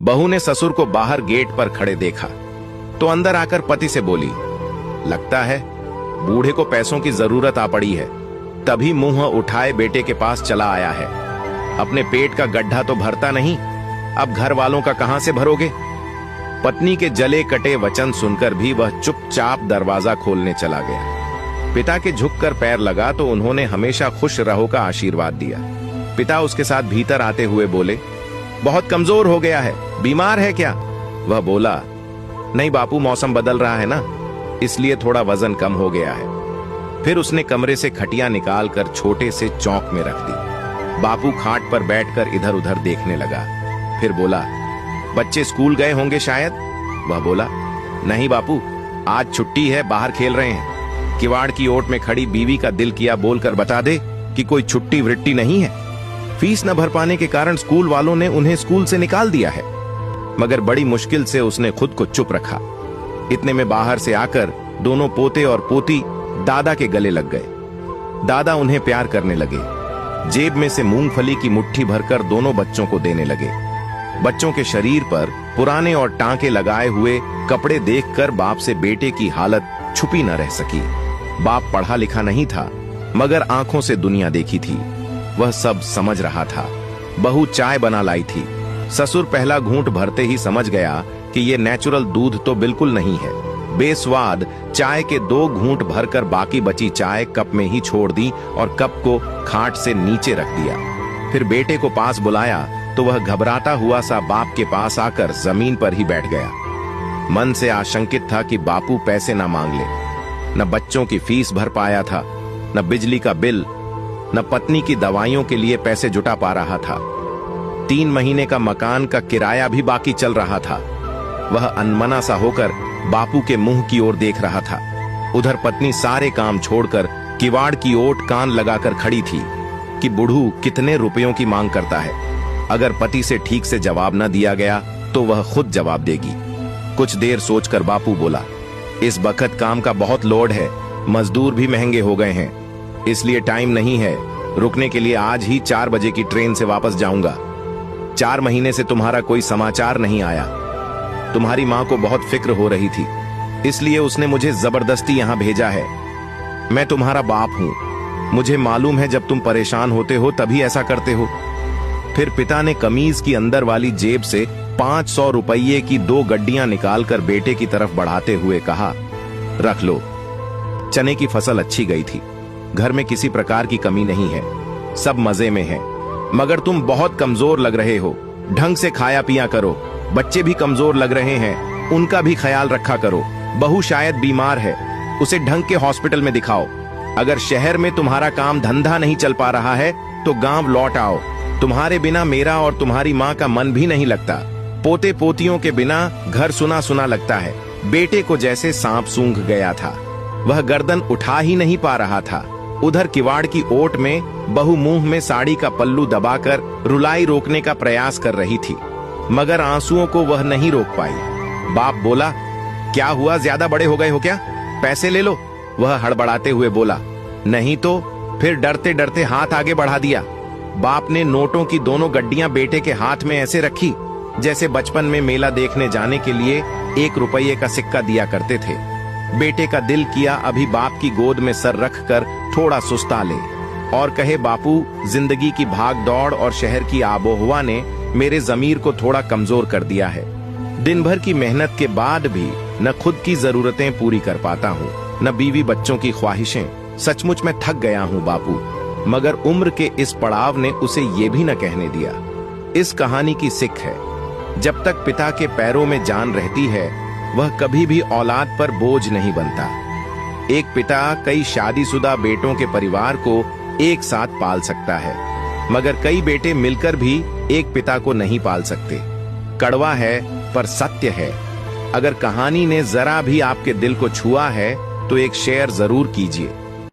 बहू ने ससुर को बाहर गेट पर खड़े देखा तो अंदर आकर पति से बोली, लगता है बूढ़े को पैसों की जरूरत आ पड़ी है। तभी मुंह उठाए बेटे के पास चला आया है। अपने पेट का गड्ढा तो भरता नहीं, अब घर वालों का कहां से भरोगे। पत्नी के जले कटे वचन सुनकर भी वह चुपचाप दरवाजा खोलने चला गया। पिता के झुककर पैर लगा तो उन्होंने हमेशा खुश रहो का आशीर्वाद दिया। पिता उसके साथ भीतर आते हुए बोले, बहुत कमजोर हो गया है, बीमार है क्या? वह बोला, नहीं बापू, मौसम बदल रहा है ना, इसलिए थोड़ा वजन कम हो गया है। फिर उसने कमरे से खटिया निकालकर छोटे से चौक में रख दी। बापू खाट पर बैठकर इधर उधर देखने लगा। फिर बोला, बच्चे स्कूल गए होंगे शायद? वह बोला, नहीं बापू, आज छुट्टी है, बाहर खेल रहे हैं। किवाड़ की ओट में खड़ी बीवी का दिल किया बोलकर बता दे कि कोई छुट्टी वृट्टी नहीं है। फीस न भर पाने के कारण स्कूल वालों ने उन्हें स्कूल से निकाल दिया है। मगर बड़ी मुश्किल से उसने खुद को चुप रखा। इतने में बाहर से आकर दोनों पोते और पोती दादा के गले लग गए। दादा उन्हें प्यार करने लगे। जेब में से मूंगफली की मुट्ठी भरकर दोनों बच्चों को देने लगे। बच्चों के शरीर पर पुराने और टांके लगाए हुए कपड़े देखकर बाप से बेटे की हालत छुपी न रह सकी। बाप पढ़ा लिखा नहीं था, मगर आंखों से दुनिया देखी थी। वह सब समझ रहा था। बहू चाय बना लाई थी। ससुर पहला घूंट भरते ही समझ गया कि ये नेचुरल दूध तो बिल्कुल नहीं है। बेस्वाद चाय के 2 घूंट भरकर बाकी बची चाय कप में ही छोड़ दी और कप को खाट से नीचे रख दिया। फिर बेटे को पास बुलाया तो वह घबराता हुआ सा बाप के पास आकर जमीन पर ही बैठ गया। मन से आशंकित था कि बापू पैसे ना मांग ले। न बच्चों की फीस भर पाया था, न बिजली का बिल, न पत्नी की दवाइयों के लिए पैसे जुटा पा रहा था। 3 महीने का मकान का किराया भी बाकी चल रहा था। वह अनमना सा होकर बापू के मुंह की ओर देख रहा था। उधर पत्नी सारे काम छोड़कर किवाड़ की ओट कान लगाकर खड़ी थी कि बुढ़ू कितने रुपयों की मांग करता है। अगर पति से ठीक से जवाब न दिया गया तो वह खुद जवाब देगी। कुछ देर सोचकर बापू बोला, इस बखत काम का बहुत लोड है, मजदूर भी महंगे हो गए हैं, इसलिए टाइम नहीं है। रुकने के लिए आज ही 4 बजे की ट्रेन से वापस जाऊंगा। 4 महीने से तुम्हारा कोई समाचार नहीं आया। तुम्हारी मां को बहुत फिक्र हो रही थी, इसलिए उसने मुझे जबरदस्ती यहां भेजा है। मैं तुम्हारा बाप हूं, मुझे मालूम है जब तुम परेशान होते हो तभी ऐसा करते हो। फिर पिता ने कमीज की अंदर वाली जेब से 500 रुपये की 2 गड्डियां निकालकर बेटे की तरफ बढ़ाते हुए कहा, रख लो। चने की फसल अच्छी गई थी, घर में किसी प्रकार की कमी नहीं है, सब मजे में है। मगर तुम बहुत कमजोर लग रहे हो, ढंग से खाया पिया करो। बच्चे भी कमजोर लग रहे हैं, उनका भी ख्याल रखा करो। बहू शायद बीमार है, उसे ढंग के हॉस्पिटल में दिखाओ। अगर शहर में तुम्हारा काम धंधा नहीं चल पा रहा है तो गांव लौट आओ। तुम्हारे बिना मेरा और तुम्हारी माँ का मन भी नहीं लगता। पोते पोतियों के बिना घर सुना सुना लगता है। बेटे को जैसे सांप सूंघ गया था, वह गर्दन उठा ही नहीं पा रहा था। उधर किवाड़ की ओट में बहू मुंह में साड़ी का पल्लू दबाकर रुलाई रोकने का प्रयास कर रही थी, मगर आंसुओं को वह नहीं रोक पाई। बाप बोला, क्या हुआ, ज्यादा बड़े हो गए हो क्या? पैसे ले लो। वह हड़बड़ाते हुए बोला, नहीं तो। फिर डरते डरते हाथ आगे बढ़ा दिया। बाप ने नोटों की 2 गड्डियां बेटे के हाथ में ऐसे रखी जैसे बचपन में मेला देखने जाने के लिए 1 रुपये का सिक्का दिया करते थे। बेटे का दिल किया अभी बाप की गोद में सर रखकर थोड़ा सुस्ता ले और कहे, बापू, जिंदगी की भाग दौड़ और शहर की आबोहवा ने मेरे जमीर को थोड़ा कमजोर कर दिया है। दिन भर की मेहनत के बाद भी न खुद की जरूरतें पूरी कर पाता हूँ, न बीवी बच्चों की ख्वाहिशें। सचमुच मैं थक गया हूँ बापू। मगर उम्र के इस पड़ाव ने उसे ये भी न कहने दिया। इस कहानी की सिख है, जब तक पिता के पैरों में जान रहती है वह कभी भी औलाद पर बोझ नहीं बनता। एक पिता कई शादीशुदा बेटों के परिवार को एक साथ पाल सकता है, मगर कई बेटे मिलकर भी एक पिता को नहीं पाल सकते। कड़वा है पर सत्य है। अगर कहानी ने जरा भी आपके दिल को छुआ है तो एक शेयर जरूर कीजिए।